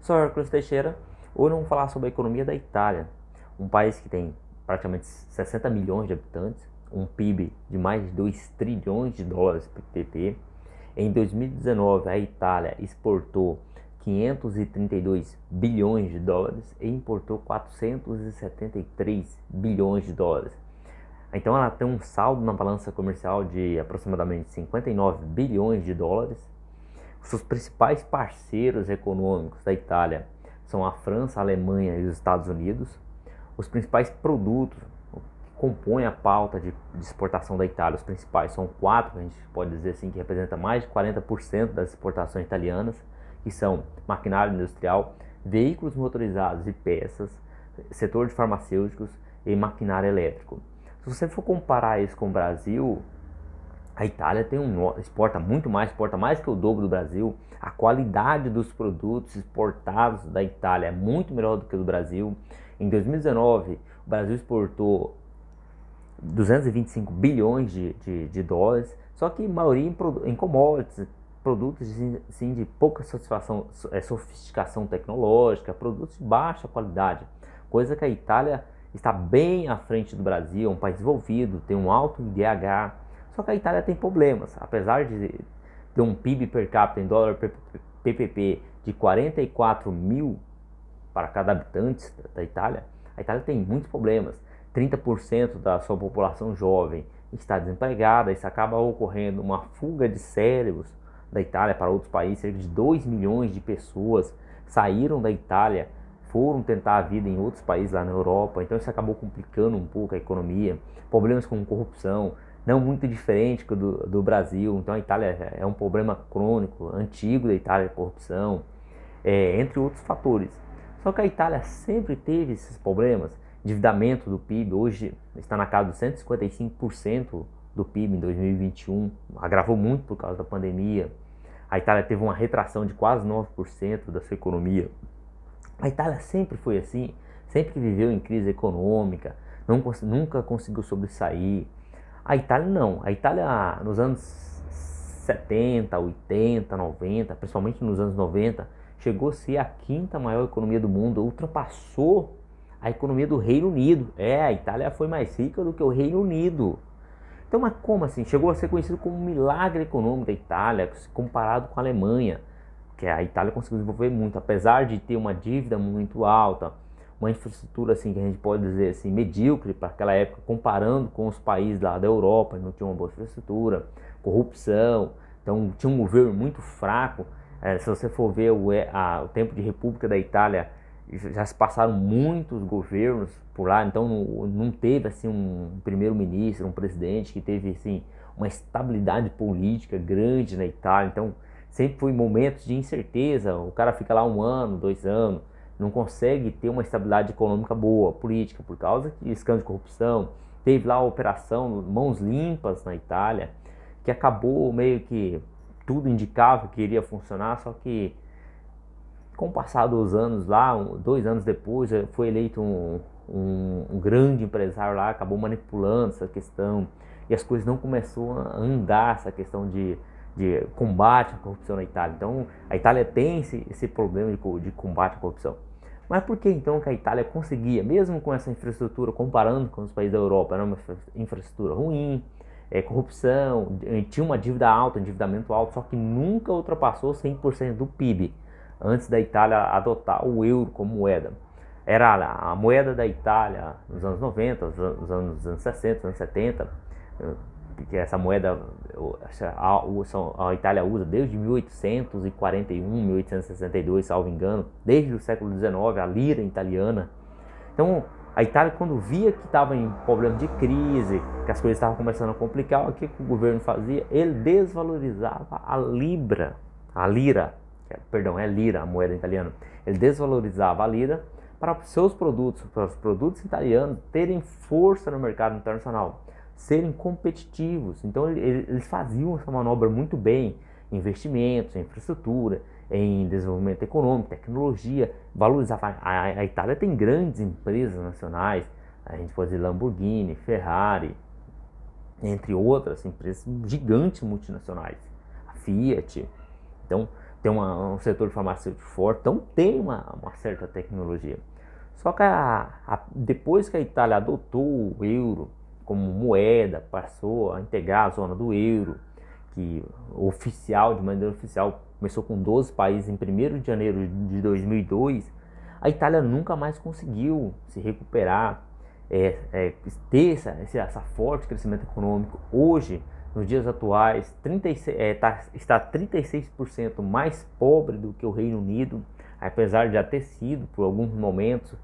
Sou Hércules Teixeira. Hoje vamos falar sobre a economia da Itália, um país que tem praticamente 60 milhões de habitantes, um PIB de mais de 2 trilhões de dólares PPP. Em 2019, a Itália exportou 532 bilhões de dólares e importou 473 bilhões de dólares. Então ela tem um saldo na balança comercial de aproximadamente 59 bilhões de dólares. Os seus principais parceiros econômicos da Itália são a França, a Alemanha e os Estados Unidos. Os principais produtos que compõem a pauta de exportação da Itália, os principais são quatro, a gente pode dizer assim, que representa mais de 40% das exportações italianas, que são maquinário industrial, veículos motorizados e peças, setor de farmacêuticos e maquinário elétrico. Se você for comparar isso com o Brasil, a Itália exporta muito mais, exporta mais que o dobro do Brasil. A qualidade dos produtos exportados da Itália é muito melhor do que a do Brasil. Em 2019, o Brasil exportou 225 bilhões de dólares, só que a maioria em commodities, produtos assim, de pouca sofisticação tecnológica, produtos de baixa qualidade, coisa que a Itália está bem à frente do Brasil, é um país desenvolvido, tem um alto IDH, só que a Itália tem problemas, apesar de ter um PIB per capita em dólar PPP de 44 mil para cada habitante da Itália, a Itália tem muitos problemas. 30% da sua população jovem está desempregada, isso acaba ocorrendo uma fuga de cérebros da Itália para outros países. Cerca de 2 milhões de pessoas saíram da Itália, foram tentar a vida em outros países lá na Europa, então isso acabou complicando um pouco a economia. Problemas com corrupção, não muito diferente do Brasil, então a Itália é um problema crônico, antigo da Itália, corrupção, entre outros fatores. Só que a Itália sempre teve esses problemas, endividamento do PIB, hoje está na casa de 155% do PIB em 2021, agravou muito por causa da pandemia. A Itália teve uma retração de quase 9% da sua economia. A Itália sempre foi assim, sempre viveu em crise econômica, nunca conseguiu sobressair. A Itália não, a Itália nos anos 70, 80, 90, principalmente nos anos 90, chegou a ser a quinta maior economia do mundo, ultrapassou a economia do Reino Unido. A Itália foi mais rica do que o Reino Unido. Então, mas como assim? Chegou a ser conhecido como um milagre econômico da Itália, comparado com a Alemanha, que a Itália conseguiu desenvolver muito, apesar de ter uma dívida muito alta, uma infraestrutura assim que a gente pode dizer assim medíocre para aquela época, comparando com os países lá da Europa, não tinha uma boa infraestrutura, corrupção, então tinha um governo muito fraco. Se você for ver o tempo de República da Itália, já se passaram muitos governos por lá, então não teve assim um primeiro-ministro, um presidente que teve assim uma estabilidade política grande na Itália. Então sempre foi momentos de incerteza, o cara fica lá 1 ano, 2 anos, não consegue ter uma estabilidade econômica boa, política, por causa de escândalo de corrupção. Teve lá a operação Mãos Limpas na Itália, que acabou meio que tudo indicava que iria funcionar, só que com o passar dos anos lá, 2 anos depois, foi eleito um grande empresário lá, acabou manipulando essa questão e as coisas não começaram a andar, essa questão de combate à corrupção na Itália. Então a Itália tem esse problema de combate à corrupção. Mas por que então que a Itália conseguia, mesmo com essa infraestrutura, comparando com os países da Europa, era uma infraestrutura ruim, corrupção, tinha uma dívida alta, endividamento alto, só que nunca ultrapassou 100% do PIB, antes da Itália adotar o euro como moeda. Era a moeda da Itália nos anos 90, nos anos 60, anos 70, porque essa moeda a Itália usa desde 1841, 1862, salvo engano, desde o século XIX, a lira italiana. Então a Itália, quando via que estava em problema de crise, que as coisas estavam começando a complicar, o que o governo fazia? Ele desvalorizava a lira, é lira, a moeda italiana. Ele desvalorizava a lira para os produtos italianos terem força no mercado internacional, serem competitivos. Então eles faziam essa manobra muito bem, investimentos, em infraestrutura, em desenvolvimento econômico, tecnologia, valorizava. A Itália tem grandes empresas nacionais, a gente pode dizer Lamborghini, Ferrari, entre outras empresas gigantes multinacionais, a Fiat. Então tem um setor farmacêutico forte, então tem uma certa tecnologia. Só que depois que a Itália adotou o euro como moeda, passou a integrar a zona do euro, que oficial, de maneira oficial, começou com 12 países em 1º de janeiro de 2002, a Itália nunca mais conseguiu se recuperar, ter essa forte crescimento econômico. Hoje, nos dias atuais, está 36% mais pobre do que o Reino Unido, apesar de já ter sido, por alguns momentos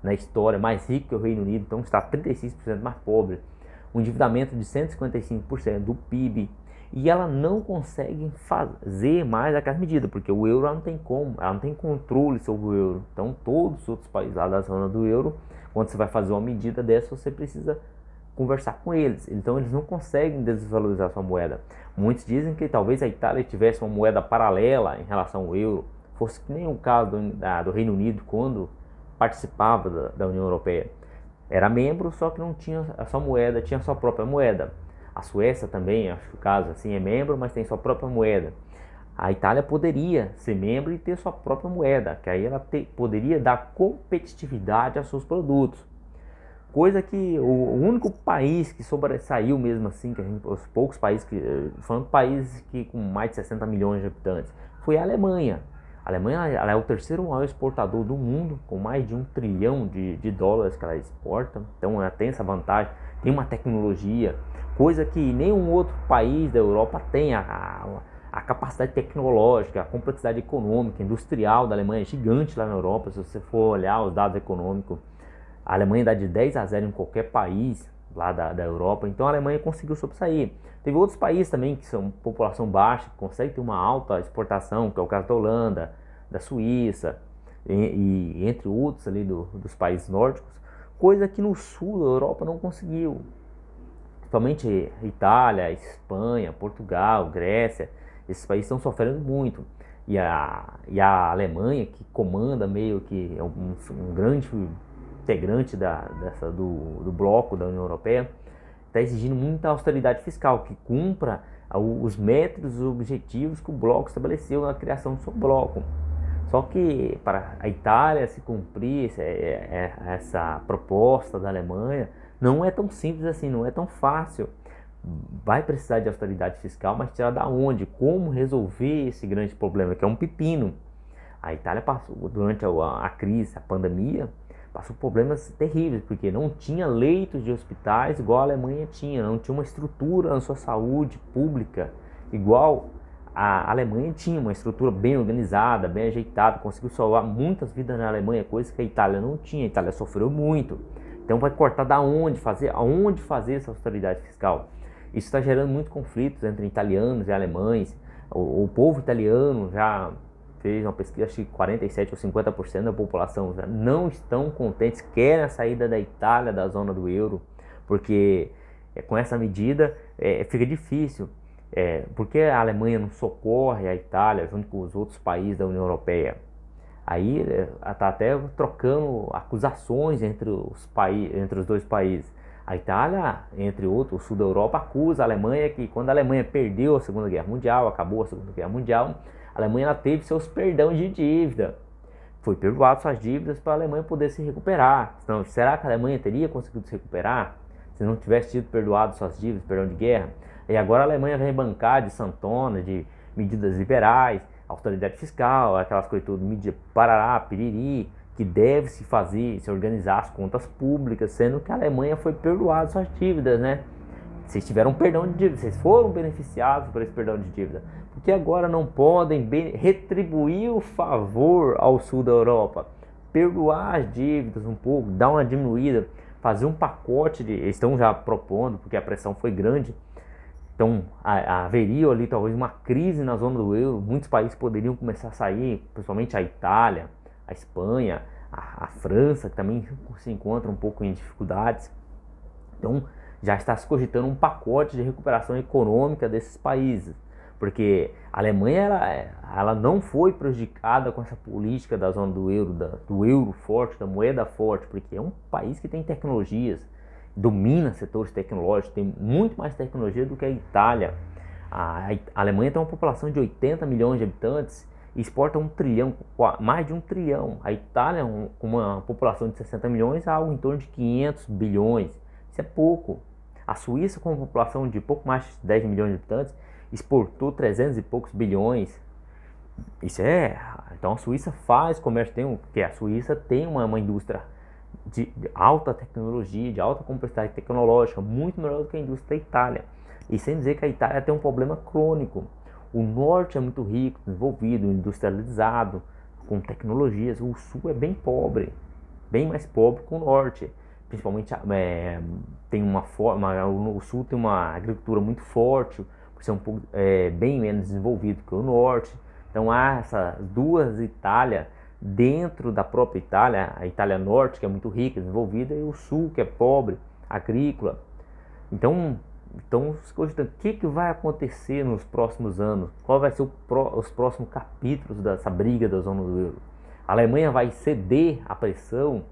na história, mais rico que o Reino Unido, então está 36% mais pobre, um endividamento de 155% do PIB, e ela não consegue fazer mais aquelas medidas, porque o euro ela não tem como, ela não tem controle sobre o euro. Então todos os outros países lá da zona do euro, quando você vai fazer uma medida dessa, você precisa conversar com eles. Então eles não conseguem desvalorizar sua moeda. Muitos dizem que talvez a Itália tivesse uma moeda paralela em relação ao euro, fosse que nem o caso do Reino Unido quando participava da União Europeia. Era membro, só que não tinha a sua moeda, tinha a sua própria moeda. A Suécia também, acho que o caso assim, é membro, mas tem sua própria moeda. A Itália poderia ser membro e ter sua própria moeda, que aí ela poderia dar competitividade aos seus produtos. Coisa que o único país que sobressaiu mesmo assim, os poucos países, falando países que com mais de 60 milhões de habitantes, foi a Alemanha. A Alemanha ela é o terceiro maior exportador do mundo, com mais de 1 trilhão de dólares que ela exporta. Então ela tem essa vantagem, tem uma tecnologia, coisa que nenhum outro país da Europa tem. A capacidade tecnológica, a complexidade econômica, industrial da Alemanha é gigante lá na Europa. Se você for olhar os dados econômicos, a Alemanha dá de 10-0 em qualquer país lá da Europa. Então a Alemanha conseguiu sobressair. Teve outros países também que são população baixa, que conseguem ter uma alta exportação, que é o caso da Holanda, da Suíça, e entre outros ali dos países nórdicos, coisa que no sul da Europa não conseguiu. Principalmente Itália, Espanha, Portugal, Grécia, esses países estão sofrendo muito. E a Alemanha, que comanda meio que é um grande integrante do bloco da União Europeia, está exigindo muita austeridade fiscal, que cumpra os métodos e objetivos que o bloco estabeleceu na criação do seu bloco. Só que para a Itália se cumprir essa proposta da Alemanha, não é tão simples assim, não é tão fácil. Vai precisar de austeridade fiscal, mas tirar da onde? Como resolver esse grande problema, que é um pepino? A Itália passou, durante a crise, a pandemia, passou problemas terríveis, porque não tinha leitos de hospitais igual a Alemanha tinha, não tinha uma estrutura na sua saúde pública igual a Alemanha tinha, uma estrutura bem organizada, bem ajeitada, conseguiu salvar muitas vidas na Alemanha, coisa que a Itália não tinha. A Itália sofreu muito. Então vai cortar da onde fazer, aonde fazer essa austeridade fiscal. Isso está gerando muitos conflitos entre italianos e alemães. O povo italiano já fez uma pesquisa, acho que 47 ou 50% da população já não estão contentes, querem a saída da Itália da zona do euro, porque com essa medida fica difícil. Porque a Alemanha não socorre a Itália junto com os outros países da União Europeia? Aí está até trocando acusações entre os dois países. A Itália, entre outros, o sul da Europa, acusa a Alemanha que quando a Alemanha perdeu a Segunda Guerra Mundial, acabou a Segunda Guerra Mundial, a Alemanha teve seus perdão de dívida. Foi perdoado suas dívidas para a Alemanha poder se recuperar. Então, será que a Alemanha teria conseguido se recuperar se não tivesse tido perdoado suas dívidas, perdão de guerra? E agora a Alemanha vem bancar de santona, de medidas liberais, autoridade fiscal, aquelas coisas tudo, mídia parará, piriri, que deve se fazer, se organizar as contas públicas, sendo que a Alemanha foi perdoada suas dívidas, né? Vocês tiveram perdão de dívida, vocês foram beneficiados por esse perdão de dívida, porque agora não podem retribuir o favor ao sul da Europa, perdoar as dívidas um pouco, dar uma diminuída, fazer um pacote eles estão já propondo, porque a pressão foi grande. Então haveria ali talvez uma crise na zona do euro, muitos países poderiam começar a sair, principalmente a Itália, a Espanha, a França, que também se encontra um pouco em dificuldades. Então já está se cogitando um pacote de recuperação econômica desses países, porque a Alemanha ela não foi prejudicada com essa política da zona do euro forte, da moeda forte, porque é um país que tem tecnologias, domina setores tecnológicos, tem muito mais tecnologia do que a Itália. A Alemanha tem uma população de 80 milhões de habitantes exporta 1 trilhão, mais de 1 trilhão. A Itália, com uma população de 60 milhões, é algo em torno de 500 bilhões. Isso é pouco. A Suíça, com uma população de pouco mais de 10 milhões de habitantes, exportou 300 e poucos bilhões. Isso é. Então a Suíça faz comércio, porque a Suíça tem uma indústria de alta tecnologia, de alta complexidade tecnológica, muito melhor do que a indústria da Itália. E sem dizer que a Itália tem um problema crônico. O norte é muito rico, desenvolvido, industrializado, com tecnologias. O sul é bem pobre, bem mais pobre que o norte. Principalmente tem uma forma, o sul tem uma agricultura muito forte, por ser bem menos desenvolvido que o norte. Então há essas duas Itálias dentro da própria Itália, a Itália Norte, que é muito rica, desenvolvida, e o Sul, que é pobre, agrícola. Então o que vai acontecer nos próximos anos? Qual vai ser os próximos capítulos dessa briga da zona do euro? A Alemanha vai ceder à pressão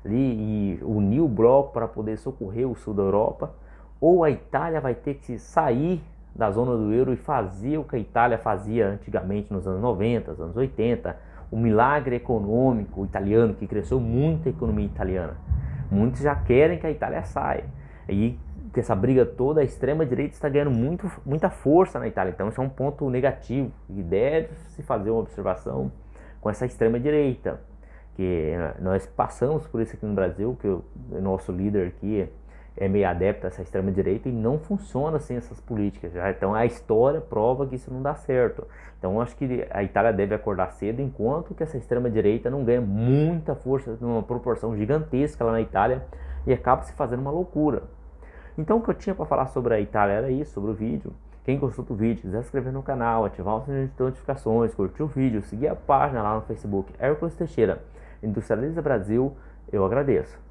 ali e unir o bloco para poder socorrer o sul da Europa? Ou a Itália vai ter que sair da zona do euro e fazer o que a Itália fazia antigamente nos anos 90, anos 80, o milagre econômico italiano, que cresceu muito a economia italiana. Muitos já querem que a Itália saia. E que essa briga toda, a extrema-direita está ganhando muita força na Itália. Então isso é um ponto negativo e deve se fazer uma observação com essa extrema-direita. Que nós passamos por isso aqui no Brasil, que o nosso líder aqui é meio adepto a essa extrema-direita e não funciona assim essas políticas. Já. Então a história prova que isso não dá certo. Então acho que a Itália deve acordar cedo, enquanto que essa extrema-direita não ganha muita força, numa proporção gigantesca lá na Itália, e acaba se fazendo uma loucura. Então o que eu tinha para falar sobre a Itália era isso, sobre o vídeo. Quem gostou do vídeo, quiser se inscrever no canal, ativar o sininho de notificações, curtir o vídeo, seguir a página lá no Facebook, Hércules Teixeira, Industrializa Brasil, eu agradeço.